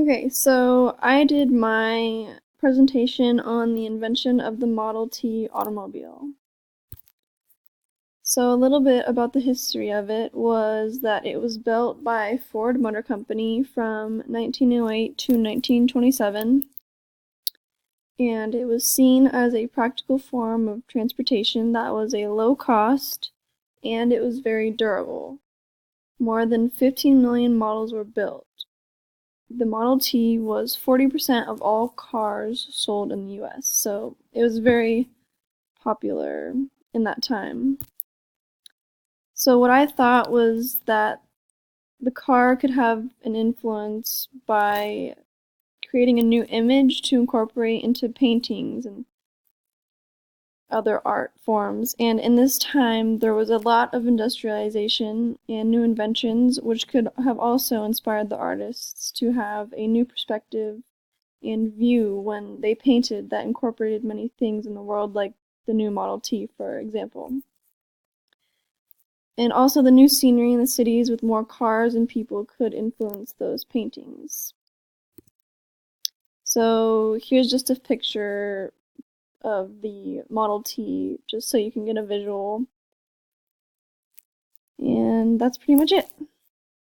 Okay, so I did my presentation on the invention of the Model T automobile. So a little bit about the history of it was that it was built by Ford Motor Company from 1908 to 1927, and it was seen as a practical form of transportation that was a low cost and it was very durable. More than 15 million models were built. The Model T was 40% of all cars sold in the US, so it was very popular in that time. So what I thought was that the car could have an influence by creating a new image to incorporate into paintings and other art forms. And in this time, there was a lot of industrialization and new inventions, which could have also inspired the artists to have a new perspective and view when they painted that incorporated many things in the world, like the new Model T, for example. And also the new scenery in the cities with more cars and people could influence those paintings. So here's just a picture of the Model T, just so you can get a visual. And that's pretty much it.